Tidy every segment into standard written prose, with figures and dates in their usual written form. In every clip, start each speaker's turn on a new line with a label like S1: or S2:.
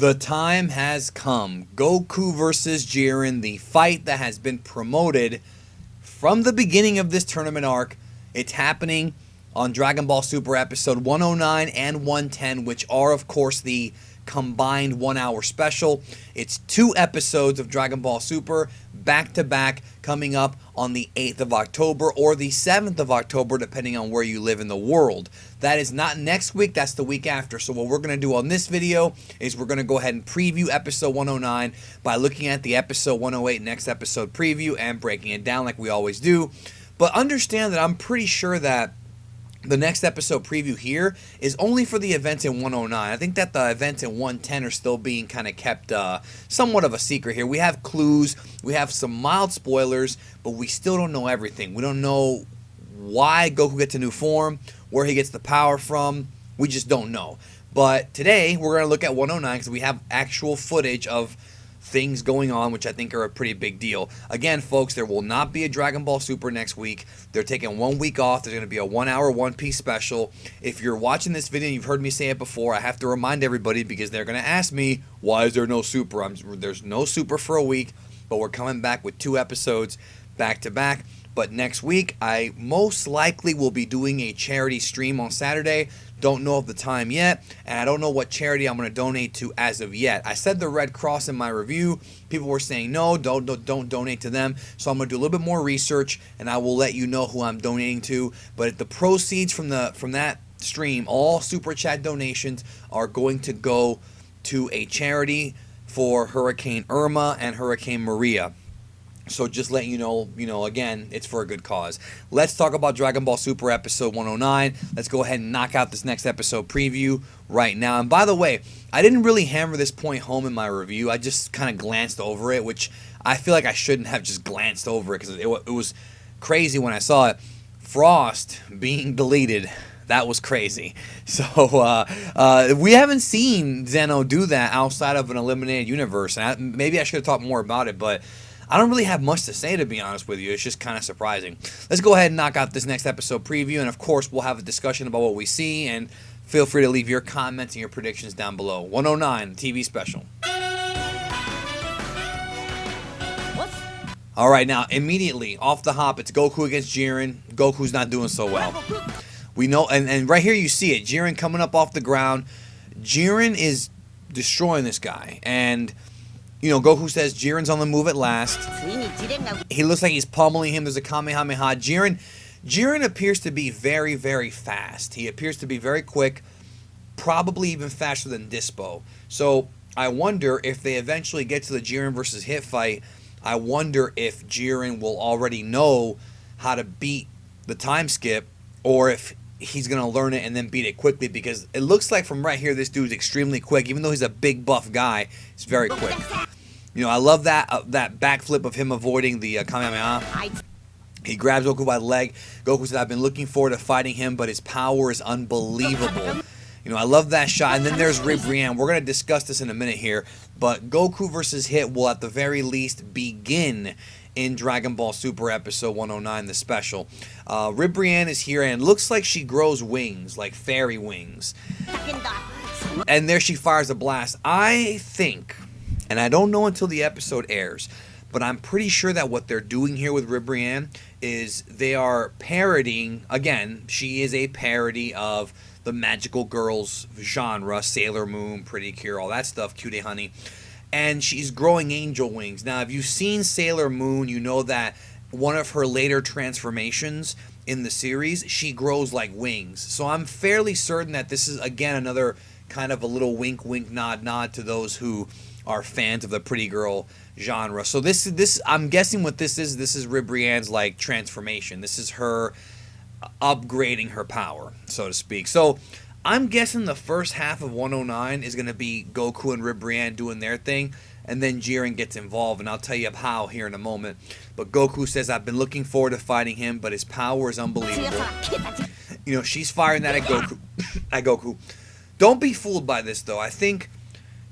S1: The time has come. Goku versus Jiren, the fight that has been promoted from the beginning of this tournament arc. It's happening on Dragon Ball Super episode 109 and 110, which are, of course, the combined 1 hour special. It's 2 episodes of Dragon Ball Super back to back coming up on the 8th of October or the 7th of October, depending on where you live in the world. That is not next week, that's the week after. So what we're going to do on this video is we're going to go ahead and preview episode 109 by looking at the episode 108 next episode preview and breaking it down like we always do. But understand that I'm pretty sure that the next episode preview here is only for the events in 109. I think that the events in 110 are still being kind of kept somewhat of a secret here. We have clues, we have some mild spoilers, but we still don't know everything. We don't know why Goku gets a new form, where he gets the power from. We just don't know. But today we're going to look at 109 because we have actual footage of things going on, which I think are a pretty big deal. Again, folks, there will not be a Dragon Ball Super next week. They're taking 1 week off. There's going to be a 1 hour One Piece special. If you're watching this video and you've heard me say it before, I have to remind everybody because they're going to ask me, why is there no Super? There's no Super for a week, but we're coming back with 2 episodes back to back. But next week, I most likely will be doing a charity stream on Saturday. Don't know of the time yet, and I don't know what charity I'm going to donate to as of yet. I said the Red Cross in my review. People were saying no, don't donate to them. So I'm going to do a little bit more research, and I will let you know who I'm donating to. But the proceeds from that stream, all Super Chat donations, are going to go to a charity for Hurricane Irma and Hurricane Maria. So just letting you know, again, it's for a good cause. Let's talk about Dragon Ball Super episode 109. Let's go ahead and knock out this next episode preview right now. And by the way, I didn't really hammer this point home in my review. I just kind of glanced over it, which I feel like I shouldn't have just glanced over it because it was crazy when I saw it. Frost being deleted. That was crazy. So we haven't seen Zeno do that outside of an eliminated universe. And maybe I should have talked more about it, but I don't really have much to say, to be honest with you. It's just kind of surprising. Let's go ahead and knock out this next episode preview, and of course, we'll have a discussion about what we see, and feel free to leave your comments and your predictions down below. 109, TV special. All right, now, immediately, off the hop, it's Goku against Jiren. Goku's not doing so well. We know, and right here you see it. Jiren coming up off the ground. Jiren is destroying this guy, and Goku says Jiren's on the move at last. He looks like he's pummeling him. There's a Kamehameha. Jiren appears to be very, very fast. He appears to be very quick, probably even faster than Dispo. So I wonder if they eventually get to the Jiren versus Hit fight, I wonder if Jiren will already know how to beat the time skip, or if he's going to learn it and then beat it quickly, because it looks like from right here this dude's extremely quick. Even though he's a big buff guy, he's very quick. I love that backflip of him avoiding the Kamehameha. He grabs Goku by the leg. Goku said, I've been looking forward to fighting him, but his power is unbelievable. I love that shot. And then there's Ribrianne. We're going to discuss this in a minute here, but Goku versus Hit will at the very least begin in Dragon Ball Super episode 109, the special. Ribrianne is here, and it looks like she grows wings, like fairy wings. And there she fires a blast. I think, and I don't know until the episode airs, but I'm pretty sure that what they're doing here with Ribrianne is they are parodying, again, she is a parody of the magical girls genre, Sailor Moon, Pretty Cure, all that stuff, Cutie Honey. And she's growing angel wings. Now, if you've seen Sailor Moon, you know that one of her later transformations in the series, she grows like wings. So I'm fairly certain that this is, again, another kind of a little wink, wink, nod, nod to those who are fans of the pretty girl genre. So this I'm guessing what this is Ribrianne's like transformation. This is her upgrading her power, so to speak. So I'm guessing the first half of 109 is going to be Goku and Ribrianne doing their thing, and then Jiren gets involved, and I'll tell you how here in a moment. But Goku says, I've been looking forward to fighting him, but his power is unbelievable. She's firing that at Goku. Don't be fooled by this, though. I think,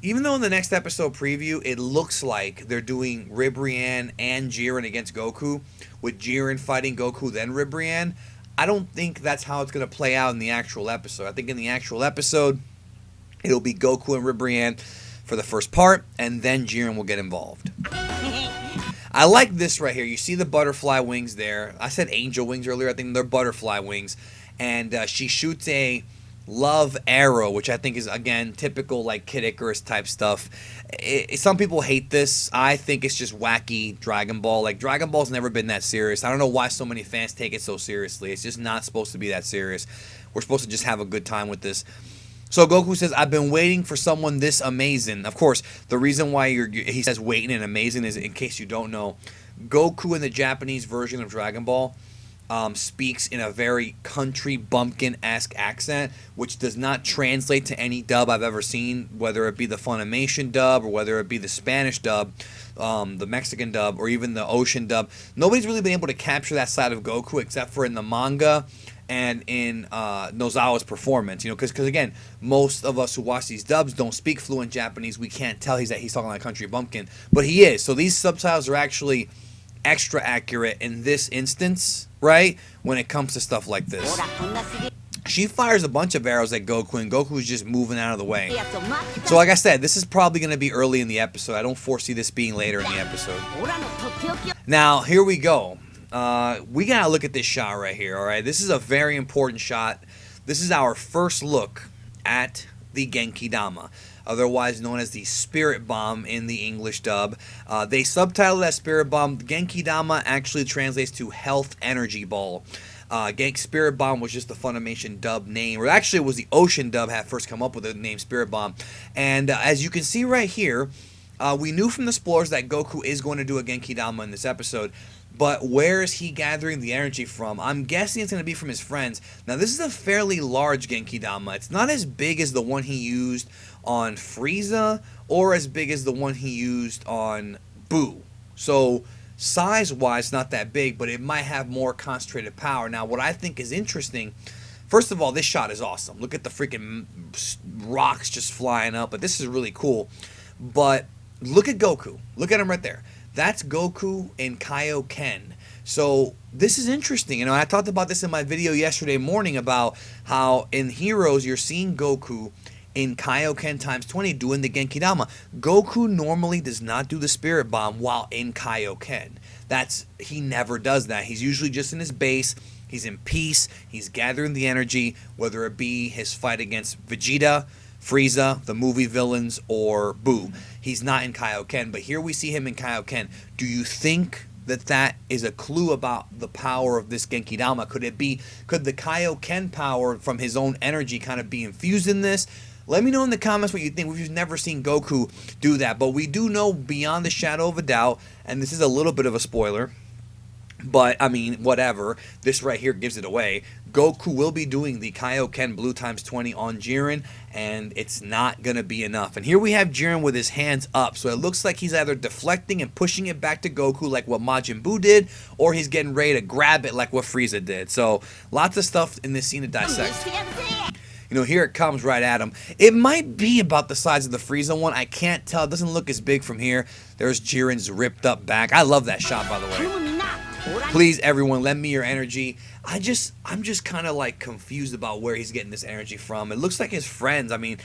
S1: even though in the next episode preview, it looks like they're doing Ribrianne and Jiren against Goku, with Jiren fighting Goku, then Ribrianne, I don't think that's how it's going to play out in the actual episode. I think in the actual episode, it'll be Goku and Ribrianne for the first part, and then Jiren will get involved. I like this right here. You see the butterfly wings there. I said angel wings earlier. I think they're butterfly wings. And she shoots a love arrow, which I think is, again, typical like Kid Icarus type stuff. Some people hate this. I think it's just wacky Dragon Ball. Like, Dragon Ball's never been that serious. I don't know why so many fans take it so seriously. It's just not supposed to be that serious. We're supposed to just have a good time with this. So Goku says, I've been waiting for someone this amazing. Of course, the reason why he says waiting and amazing is, in case you don't know, Goku in the Japanese version of Dragon Ball speaks in a very country bumpkin-esque accent, which does not translate to any dub I've ever seen, whether it be the Funimation dub or whether it be the Spanish dub, the Mexican dub, or even the Ocean dub. Nobody's really been able to capture that side of Goku except for in the manga and in Nozawa's performance, because again, most of us who watch these dubs don't speak fluent Japanese. We can't tell he's talking like country bumpkin, but he is. So these subtitles are actually extra accurate in this instance, right? When it comes to stuff like this. She fires a bunch of arrows at Goku, and Goku's just moving out of the way. So like I said, this is probably going to be early in the episode. I don't foresee this being later in the episode. Now, here we go. We gotta look at this shot right here, alright? This is a very important shot. This is our first look at the Genki Dama, otherwise known as the Spirit Bomb in the English dub. They subtitled that Spirit Bomb. Genki Dama actually translates to Health Energy Ball. Spirit Bomb was just the Funimation dub name, or actually it was the Ocean dub had first come up with the name Spirit Bomb. And as you can see right here, we knew from the spoilers that Goku is going to do a Genki Dama in this episode. But where is he gathering the energy from? I'm guessing it's going to be from his friends. Now, this is a fairly large Genki Dama. It's not as big as the one he used on Frieza or as big as the one he used on Buu. So, size-wise, not that big, but it might have more concentrated power. Now, what I think is interesting, first of all, this shot is awesome. Look at the freaking rocks just flying up. But this is really cool. But look at Goku. Look at him right there. That's Goku in Kaioken. So this is interesting. I talked about this in my video yesterday morning about how in Heroes you're seeing Goku in Kaioken times 20 doing the Genki Dama. Goku normally does not do the Spirit Bomb while in Kaioken. He never does that. He's usually just in his base. He's in peace. He's gathering the energy, whether it be his fight against Vegeta, Frieza, the movie villains, or Buu. He's not in Kaioken, but here we see him in Kaioken. Do you think that is a clue about the power of this Genki Dama? Could the Kaioken power from his own energy kind of be infused in this? Let me know in the comments what you think. We've never seen Goku do that, but we do know beyond the shadow of a doubt, and this is a little bit of a spoiler, but, I mean, whatever. This right here gives it away. Goku will be doing the Kaioken Blue times 20 on Jiren, and it's not going to be enough. And here we have Jiren with his hands up. So it looks like he's either deflecting and pushing it back to Goku like what Majin Buu did, or he's getting ready to grab it like what Frieza did. So lots of stuff in this scene to dissect. Here it comes right at him. It might be about the size of the Frieza one. I can't tell. It doesn't look as big from here. There's Jiren's ripped up back. I love that shot, by the way. Please, everyone, lend me your energy. I'm just kind of like confused about where he's getting this energy from. It looks like his friends. I mean,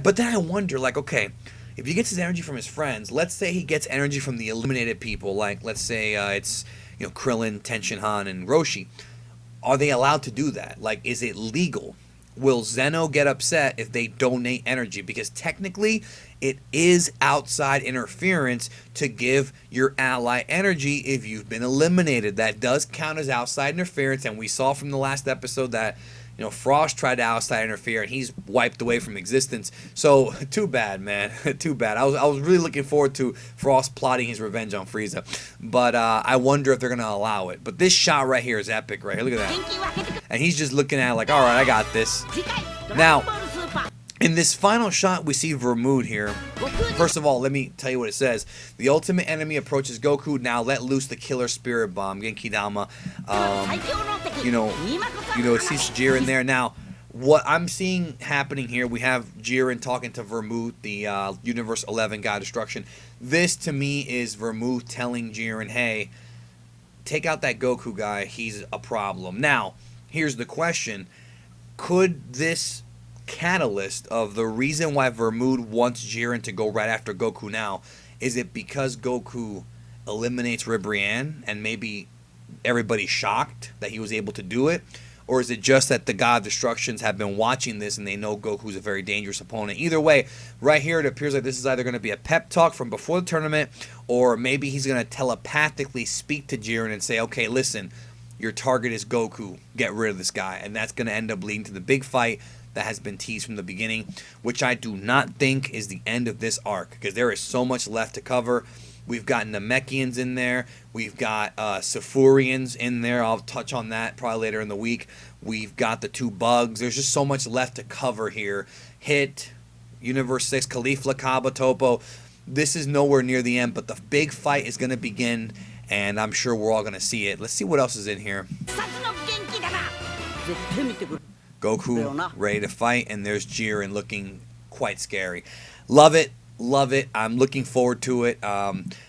S1: but then I wonder, like, okay, if he gets his energy from his friends, let's say he gets energy from the eliminated people, like let's say it's Krillin, Tenshinhan, and Roshi. Are they allowed to do that? Like, is it legal? Will Zeno get upset if they donate energy? Because technically, it is outside interference to give your ally energy if you've been eliminated. That does count as outside interference, and we saw from the last episode that Frost tried to outside interfere, and he's wiped away from existence. So, too bad, man. Too bad. I was really looking forward to Frost plotting his revenge on Frieza. But I wonder if they're going to allow it. But this shot right here is epic, right here. Look at that. And he's just looking at it like, all right, I got this. Now, in this final shot, we see Vermouth here. First of all, let me tell you what it says. The ultimate enemy approaches Goku. Now let loose the killer spirit bomb, Genki Dama. It sees Jiren there. Now, what I'm seeing happening here, we have Jiren talking to Vermouth, the Universe 11 God Destruction. This, to me, is Vermouth telling Jiren, hey, take out that Goku guy. He's a problem. Now, here's the question. Could this catalyst of the reason why Vermouth wants Jiren to go right after Goku now. Is it because Goku eliminates Ribrianne and maybe everybody's shocked that he was able to do it? Or is it just that the God of Destructions have been watching this and they know Goku's a very dangerous opponent? Either way, right here it appears like this is either going to be a pep talk from before the tournament, or maybe he's going to telepathically speak to Jiren and say, okay, listen, your target is Goku. Get rid of this guy. And that's going to end up leading to the big fight that has been teased from the beginning, which I do not think is the end of this arc, because there is so much left to cover. We've got Namekians in there. We've got Sifurians in there. I'll touch on that probably later in the week. We've got the 2 bugs. There's just so much left to cover here. Hit, Universe 6, Caulifla, Kaba, Topo. This is nowhere near the end, but the big fight is going to begin, and I'm sure we're all going to see it. Let's see what else is in here. Goku ready to fight, and there's Jiren looking quite scary. Love it. Love it. I'm looking forward to it.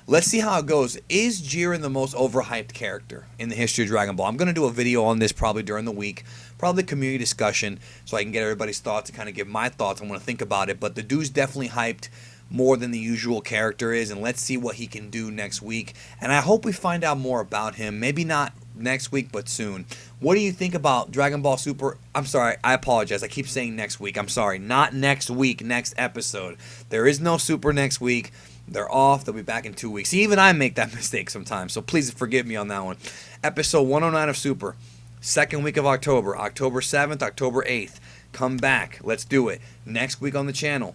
S1: Let's see how it goes. Is Jiren the most overhyped character in the history of Dragon Ball? I'm going to do a video on this probably during the week. Probably community discussion so I can get everybody's thoughts and kind of give my thoughts on what I think about it. But the dude's definitely hyped more than the usual character is. And let's see what he can do next week. And I hope we find out more about him. Maybe not next week, but soon. What do you think about Dragon Ball Super? I'm sorry, I apologize. I keep saying next week. I'm sorry. Not next week, next episode. There is no Super next week. They're off. They'll be back in 2 weeks. Even I make that mistake sometimes, so please forgive me on that one. Episode 109 of Super. Second week of October. October 7th, October 8th. Come back. Let's do it. Next week on the channel,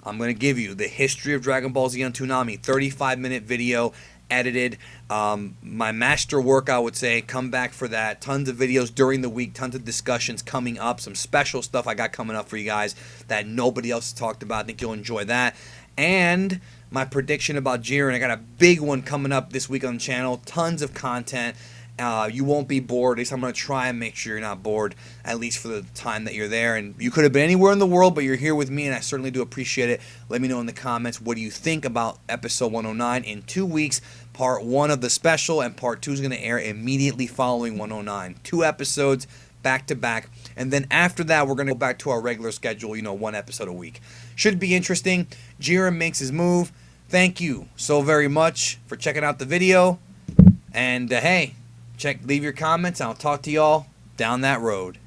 S1: I'm going to give you the history of Dragon Ball Z on Toonami. 35-minute video. Edited, my master work, I would say. Come back for that. Tons of videos during the week, tons of discussions coming up, some special stuff I got coming up for you guys that nobody else has talked about. I think you'll enjoy that. And my prediction about Jiren, I got a big one coming up this week on the channel. Tons of content. You won't be bored. At least I'm going to try and make sure you're not bored, at least for the time that you're there. And you could have been anywhere in the world, but you're here with me, and I certainly do appreciate it. Let me know in the comments, what do you think about episode 109 in 2 weeks? Part 1 of the special, and part 2 is going to air immediately following 109. 2 episodes back to back. And then after that, we're going to go back to our regular schedule, 1 episode a week. Should be interesting. Jiren makes his move. Thank you so very much for checking out the video. And hey, leave your comments. I'll talk to y'all down that road.